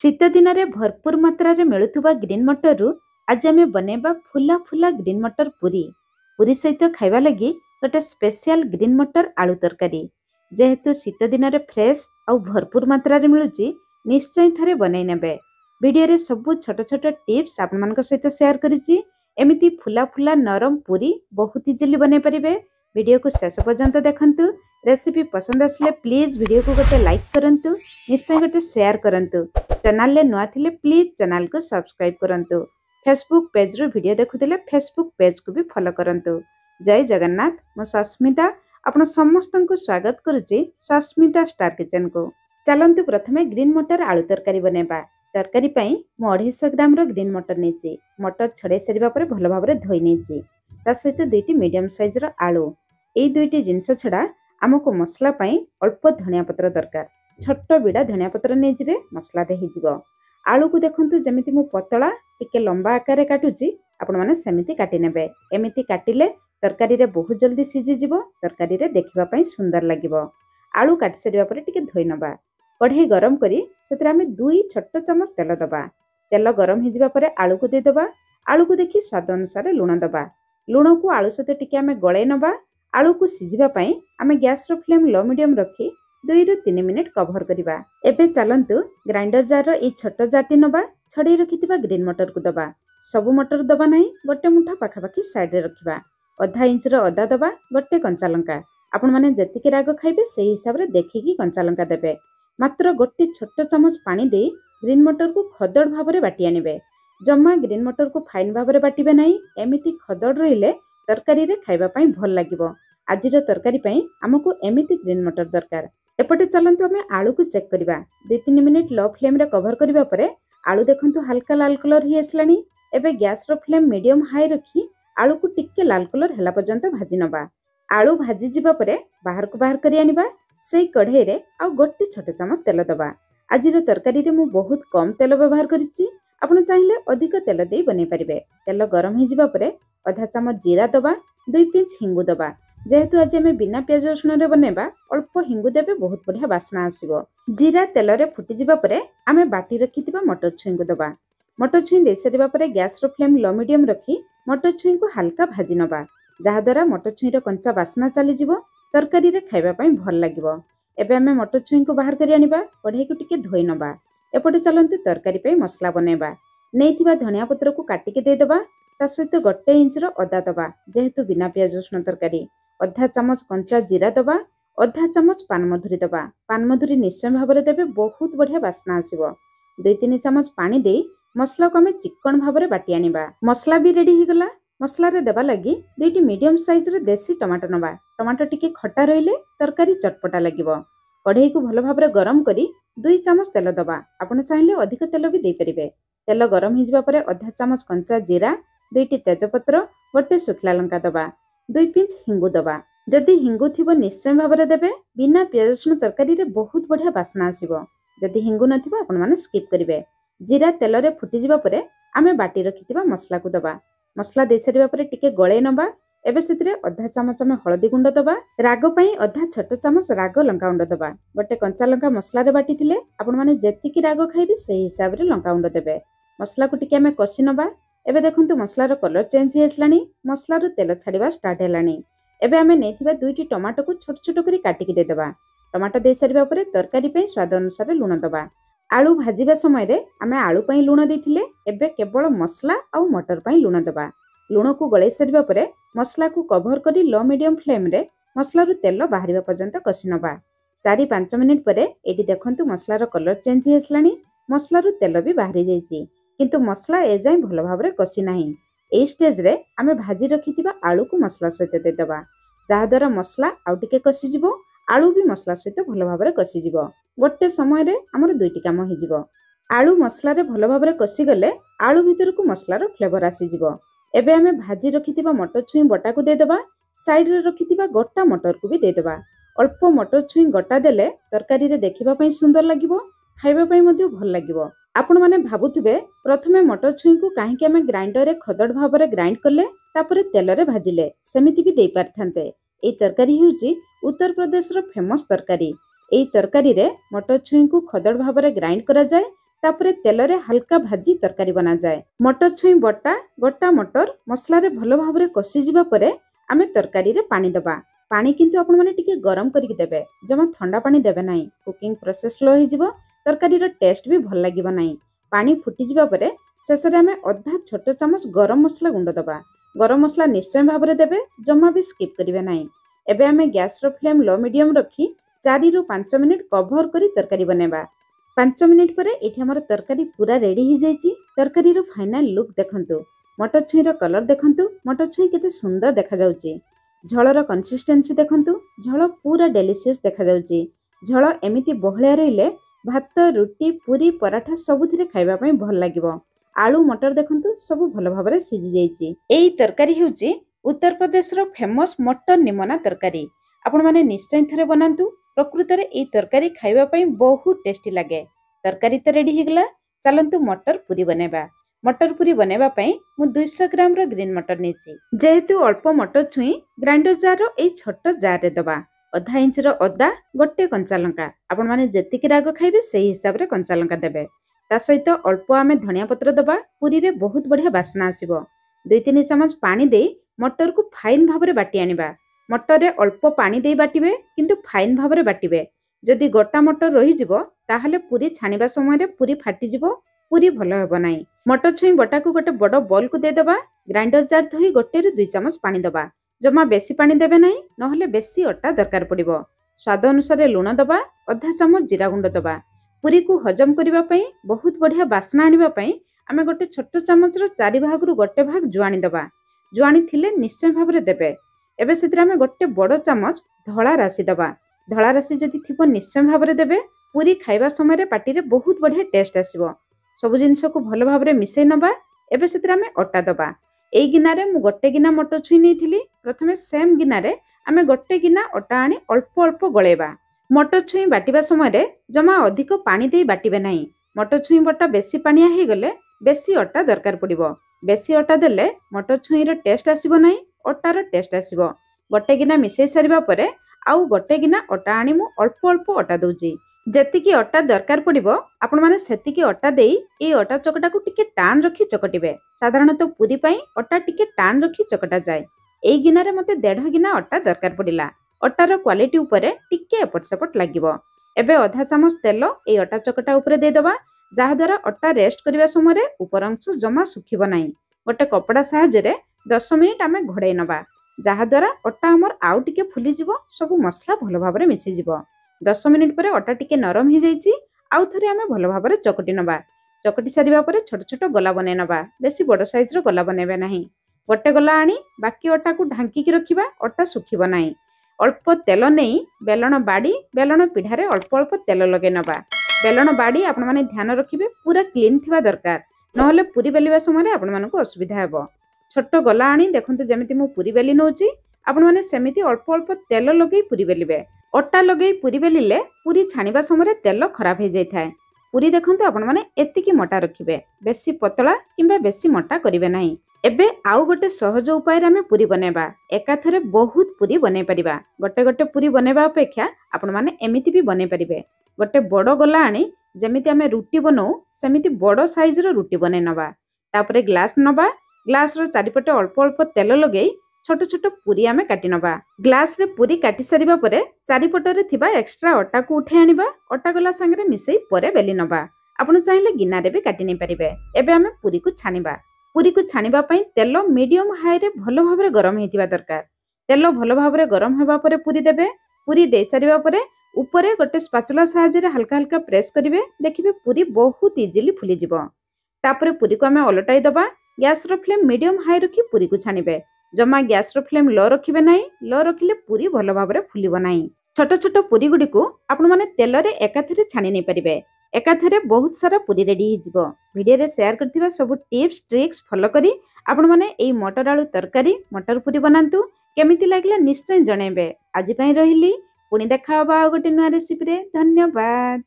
शीत दिन में भरपूर मात्रा रे मिलुवा ग्रीन मटर रु आज आम बनैबा फुला फुला ग्रीन मटर पूरी पूरी सहित खाइबा लगी गोटे स्पेशल ग्रीन मटर आलू तरकारी जेहेतु शीत दिन में फ्रेश आउ भरपूर मात्रा रे मिलुची निश्चय थरे बनई नेबे। वीडियो रे सब छोट छोट टिप्स आपण मान सहित शेयर करिछि। एमिति फुला फुला नरम पूरी बहुत इजिली बनै परिबे। वीडियो को शेष पर्यंत देखंतु। रेसिपी पसंद आसले प्लीज वीडियो को गोटे लाइक करंतु, निश्चय गोटे शेयर करंतु। चैनल ले नुआ थिले प्लीज चैनल को सब्सक्राइब करंतु। फेसबुक पेज रो वीडियो देखुथिले फेसबुक पेज को भी फॉलो करंतु। जय जगन्नाथ। मो सस्मिता आपण समस्त को स्वागत करुछि सस्मिता स्टार किचन को। चलंतु प्रथमे ग्रीन मटर आलू तरकारी बनेबा। तरकारी पई मो 250 ग्राम रो ग्रीन मटर नेछि। मटर छड़े सरिबा परे भलो भाबरे धोई नेछि। ता सहित दुईटी मीडियम साइज रो आलू। एई दुईटी जिंस छडा हमको मसला पई अल्प धनिया पत्र दरकार। छोट बिडा धनिया पत्र नै जिवे मसला दे हिजिबो। आलू को देखंतु जेमिति मु पतला टिके लंबा आकार रे काटुची आपण माने सेमिति काटि नेबे। एमिति काटिले तरकारी रे बहुत जल्दी सिझि जिवो। तरकारी रे देखिबा पई सुंदर लागिवो। आलू काटि सरिबा परे टिके धोई नबा। कढ़ाई गरम करी सेतरे आमे 2 छोट चमच तेल दबा। तेल गरम हिजिबा परे आलू को दे दबा। आलू को देखि स्वाद अनुसार लूण दबा। लूण को आलू सते टिके आमे गळे नबा। आलू को सिझिबा पई आमे गैस रो फ्लेम लो मीडियम रखी 2 ରୁ 3 मिनिट कवर करिबा। एबे चलंतु ग्राइंडर जार रो ई छोट जाटी नबा। छड़ी रखितिबा ग्रीन मटर को दबा। सब मटर दबा नाही, गोटे मुठा पाखापाखी साइड रे रखिबा। आधा इंच रो अदा दबा। गोटे कंचा लंका आपण माने जतिके राग खाइबे सेही हिसाब रे देखिकी कंचा लंका देबे। मात्र गोटे छोट चमच पानी दे ग्रीन मटर को खदड़ भाबरे बाटी आनिबे। जम्मा ग्रीन मटर को फाइन भाबरे बाटिबे नाही। एमिति खदड़ रहिले तरकारी रे खाइबा पई भल लागिबो। आजिर तरकारी पई हमको एमिति ग्रीन मटर दरकार। एपटे चलंतु हमें आलू को चेक करिबा। 2-3 मिनिट लो फ्लेम रे कवर करिबा परे आलू देखंतु हल्का लाल कलर ही आसलानी। एबे गैस रो फ्लेम मीडियम हाई रखी आलू को टिक्के लाल कलर हैला पर्यंत भाजी नबा। आलू भाजी जिबा परे बाहर को बाहर करि आनिबा। सेई कढ़ाई रे आ गोटे छोट चमच तेल दबा। आजिर तरकारी रे मु बहुत कम तेल व्यवहार करिछि। आपण चाहिले अधिक तेल देई बनै परिबे। तेल गरम हि जिबा परे आधा चमच जीरा दबा। 2 पिंच हिंगु दबा। जेहेतु आज आम बिना प्याज रसुण रे बनेबा अल्प हिंगु देबे बहुत बढ़िया बास्ना आसीबो। जीरा तेल रे फुटी जिबा परे आमे बाटी रखितिबा मटर छुई को दबा। मटर छुई दे सरिबा परे गैस रो फ्लेम लो मीडियम रखी मटर छुई को हल्का भाजी नबा। जहा द्वारा मटर छुई रो कंचा बास्ना चली जिवो। तरकारी रे खाइबा पई भल लागिवो। एबे आमे मटर छुई को बाहर करि आनिबा। कढ़ाई को टिके धोई नबा। एपटे चलंतु तरकारी पई मसला बनेबा। नेइथिबा धनिया पत्र को काटि के दे दबा। ता सहित गोटे इंच रो अदा दबा। जेहेतु बिना प्याज रसुण तरकारी आधा चमच कंचा जीरा दबा। आधा चमच पानमधुरी दबा। पानमधुरी निश्चय भाबरे देबे बहुत बढ़िया बास्ना आसीबो। 2-3 चमच पानी दे मसला को हमें चिकन भाबरे बाटी आनिबा। मसला भी रेडी ही गला। मसला रे देबा लगी 2टी मीडियम साइज रे देसी टमाटो नबा। टमाटो टिके खट्टा रहिले तरकारी चटपटा लागिबो। कढ़ाई को भलो भाबरे गरम करी 2 चमच तेल दबा। आपण चाहिले अधिक तेल भी दे परिबे। तेल गरम हिजबा परे आधा चमच कंचा जीरा, 2टी तेजपत्र, गोटे सुखला लंका दबा। 2 पिंच हिंगु दबा। जदि हिंगु थिबो निश्चय भाबरे देबे। बिना प्याज रसुण तरकारी रे बहुत बढ़िया बास्ना आसीबो। जदि हिंगु नथिबो आपण माने स्किप करिवे। जीरा तेल रे फुटी जिबा परे आमे बाटी रखितिबा मसला को दबा। मसला दे सरिबा परे टिके गळे नबा। एबे सेतिरे आधा चमच में हळदी गुंड दबा। राग पई आधा छोट चमच राग लंका गुंड दबा। गोटे कंचा लंका मसला रे बाटी थिले आपण माने जेतिकी राग खाइबे सेही हिसाब रे लंका गुंड देबे। मसला को टिके हमें कसी नबा। एबे देखंतु मसला रो कलर चेंज ही आसलानी। मसला रो तेल छाड़िबा स्टार्ट हेलानी। एबे आमे नेथिबा 2टी टमाटो को छोट छोट करी काटि के दे दबा। टमाटो दे सरिबा परे तरकारी पई स्वाद अनुसार लूण दबा। आलू भाजीबा समय रे आमे आलू पई लूण देथिले। एबे केवल मसला आउ मटर पई लूण दबा। लूण को गळे सरिबा परे मसला को कवर करी लो मीडियम फ्लेम रे मसला रो तेल बाहरिबा पर्यंत कसी नबा। 4-5 मिनिट परे एटी देखंतु मसला रो कलर चेंज ही आसलानी। मसला रो तेल भी बाहरी जाईची किंतु मसला एजाई भलो भाबरे कसी नाही। एई स्टेज रे आमे भाजी रखितिबा आलू को मसला सहित दे दबा। जहा द्वारा मसला आउ टिके कसी जिवो। आलू भी मसला सहित भलो भाबरे कसी जिवो। गोटे समय रे हमर दुईटी काम हो जिवो। आलू मसला रे भलो भाबरे कसी गले आलू भीतर को मसला रो फ्लेवर आसी जिवो। एबे आमे भाजी रखितिबा मटर छुई बटा को दे दबा। साइड रे रखितिबा गोटा मटर को भी दे दबा। अल्प मटर छुई गोटा देले तरकारी रे देखिबा पई सुंदर लागिवो। खाइबा पई मध्ये भल लागिवो। आपण माने भाबुथिबे प्रथमे मटर छुई को काहे के हमें ग्राइंडर रे खदड़ भाबरे ग्राइंड करले तापरे तेल रे भाजिले सेमिति भी देई पारथांते। एई तरकारी हेउची उत्तर प्रदेश रो फेमस तरकारी। एई तरकारी रे मटर छुई को खदड़ भाबरे ग्राइंड करा जाय। तापरे तेलरे हल्का भाजी तरकारी बना जाए। मटर छुई बटा गोटा मटर मसलारे भल भाव कषि जावा परे आमे तरकारी रे पानी दबा। पानी किंतु आपण माने टिके गरम करके देबे, जमा ठंडा पानी देबे नाही। कुकिंग प्रोसेस स्लो हो जिवो, तरकारी रो टेस्ट भी भल लागिबो नाही। पानी फुटी जिबा परे शेषरे आमे आधा छोट चामच गरम मसला गुंड दबा। गरम मसला निश्चय भाव में देबे, जमा भी स्किप करिवे नाही। एबे आमे गैस रो फ्लेम लो मीडियम रखी 4 रु 5 मिनिट कवर करी तरकारी बनेबा। 5 मिनिट परे एठी हमर तरकारी पूरा रेडी हो जाईची। तरकारी रो फाइनल लुक देखंतु, मटर छुई रो कलर देखंतु, मटर छुई केते सुंदर देखा जाउची। झोलर कंसिस्टेंसी देखंतु, झोल पूरा डेलिशियस देखा जाउची। झोल एमिति बहळिया रहिले भात रुटी पूरी पराठा सबुथिरे खाइबा पई भल लागिबो। आलू मटर देखंतु सब भल भाबरे सिझी जाईची। एई तरकारी हेउची उत्तर प्रदेश रो फेमस मटर निमोना तरकारी। आपण माने निश्चय थरे बनांतु। प्रकृत रे एई तरकारी खाइबा पई बहुत टेस्टी लागे। तरकारी तो रेडी हिगला, चलंतु मटर पूरी बनेबा। मटर पूरी बनेबा पई मु 200 ग्राम रो ग्रीन मटर नेची। जेहेतु अल्प मटर छुई ग्राइंडर जार रो एई छोट जार रे दबा। आधा इंच रो अदा, गोटे कंचा लंका, आपण माने जेतिकी राग खाइबे सेही हिसाब रे कंचा लंका देबे। ता सहित अल्प आमे धनिया पत्र दबा। पूरी रे बहुत बढ़िया बास्ना आसीबो। 2-3 चमच पानी दे मटर को फाइन भाव में बाटी आनिबा। मटर रे अल्प पानी दे बाटिबे, किंतु फाइन भाव में बाटिबे। जदि गोटा मटर रही जिवो ताहले पूरी छानिबा समय रे पूरी फाटी जिवो, पूरी भलो हेबो नाही। मटर छुई बटा को गोटे बड़ बोल को दे दबा। ग्राइंडर जार धोई 1 रु 2 चमच पानी दबा। जमा बेसी पानी देबे नाही, नहले बेसी अटा दरकार पड़िबो। स्वाद अनुसार लूण दबा, आधा चमच जीरा गुंड दबा। पूरी को हजम करिबा पई बहुत बढ़िया बास्ना आनिबा पई आमे गोटे छोट चामच रो 4 भाग रु गोटे भाग जुआनी दबा। जुआनी थिले निश्चय भाव में देबे। एबे सेतिर आमे गोटे बड़ चामच धळा राशि दबा। धळा राशि जदि थिबो निश्चय भाव में देबे। पूरी खाइबा समय रे पाटी रे बहुत बढ़िया टेस्ट आसीबो। सब जिंस को भल भाव में मिसई नबा। एबे सेतिर आमे अटा दबा। एई गिना रे मु गोटे गिना मटर छुई नेथिली। प्रथमे सेम गिना रे आमे गोटे गिना अटा आनी अल्प अल्प गळेबा। मटर छुई बाटिबा समय रे जमा अधिक पानी देई बाटिबे नाही। मटर छुई बटा बेसी पानिया हे गले बेसी अटा दरकार पड़िबो। बेसी अटा देले मटर छुई रो टेस्ट आसीबो नाही, अटार टेस्ट आसीबो। गोटे गिना मिसई सारिबा परे आउ गोटे गिना अटा आनी मु अल्प अल्प अटा दउची। जेतिकी अटा दरकार पड़िबो आपण माने सेतिकी अटा देई ए अटा चकटा को टिके टान रखी चकटिबे। साधारणतः पूरी पई अटा टिके टान रखी चकटा जाय। एई गिना रे मते 1.5 गिना अटा दरकार पड़िला। अटार क्वालिटी उपरे टिके एपट सेपट लागिबो। एबे आधा चामच तेल ए अटा चकटा उपरे दे दबा, जहा द्वारा अटा रेस्ट करिबा समय रे ऊपर अंश जमा सुखिबो नाही। गोटे कपड़ा साहाय्य रे 10 मिनिट आमे घोड़ाई नबा, जहा द्वारा अटा हमर आउ टिके फुली जिवो, सब मसला भलो भाव में मिसी जिवो। 10 मिनिट परे अटा टिके नरम ही जाईची। आउ थरे आमे भलो भाव में चकटी नबा। चकटी सारिबा परे छोट छोट गोला बने नबा। बेसी बड़ साइज रो गोला बनेबे नाही। गोटे गोला आनी बाकी अटा को ढांकी की रखिबा, अटा सुखिबो नाही। अल्प तेल नहीं बेलण बाड़ी बेलण पिढ़ारे अल्प अल्प तेल लगे नबा। बेलण बाड़ी आपण माने ध्यान रखिबे पूरा क्लीन थिबा दरकार, नहले पूरी बेलिबा समय आपण मानको असुविधा हेबो। छोट गोला आनी देखंतु जेमिति मु पूरी बेली नउची, आपण माने सेमिति अल्प अल्प तेल लगेई पूरी बेलिबे। अटा लगेई पूरी बेलिले पूरी छानिबा समय तेल खराब हो जाय थाए। पूरी देखंतु आपण माने एतिकी मोटा रखिबे, बेसी पतला किंबा बेसी मोटा करिवे नाही। एबे आउ गोटे सहज उपाय रे आमे पूरी बनेबा। एकाथरे बहुत पूरी बने परिबा। गोटे गोटे पूरी बनेबा अपेक्षा आपण माने एमिति भी बने परिबे। गोटे बड़ गोला आनी जेमिति आमे रुटी बनौ सेमिति बड़ साइज रो रुटी बने नबा। तापरे ग्लास नबा। ग्लास रो चारिपटे अल्प अल्प तेल लगेई छोट छोट पूरी आमे काटी नबा। ग्लास रे पूरी काटी सारिबा परे चारिपट रे थिबा एक्स्ट्रा अटा को उठे आनिबा। अटा गोला संगे मिसई परे बेली नबा। आपण चाहिले गिना रे भी काटी नै परिबे। एबे आमे पूरी को छानिबा। पूरी को छानिबा पई तेल मीडियम हाई रे भलो भाबरे गरम हेतिबा दरकार। तेल भलो भाबरे गरम हेबा परे पूरी देबे। पूरी दे सारिबा परे ऊपरे गोटे स्पाचुला साहाय्य रे हल्का हल्का प्रेस करिवे। देखिबे पूरी बहुत इजीली फुली जिवो। तापरे पूरी को आमे ओलटाई दबा। गैस रो फ्लेम मीडियम हाई रखी पूरी को छानिबे। जमा गैस रो फ्लेम लो रखिबे नाही। लो रखिले पूरी भलो भाबरे फुलिबो नाही। छोट छोट पूरी गुडी को आपण माने तेल रे एकाथरे छानी नै परिबे। एकाथरे बहुत सारा पूरी रेडी हो जिवो। वीडियो रे शेयर करथिबा सब टिप्स ट्रिक्स फॉलो करी आपण माने एई मटर आलू तरकारी मटर पूरी बनांतु। केमिति लागला निश्चय जणेबे। आज पई रहिली, पुणी देखा होबा गोटे नुआ रेसिपी रे। धन्यवाद।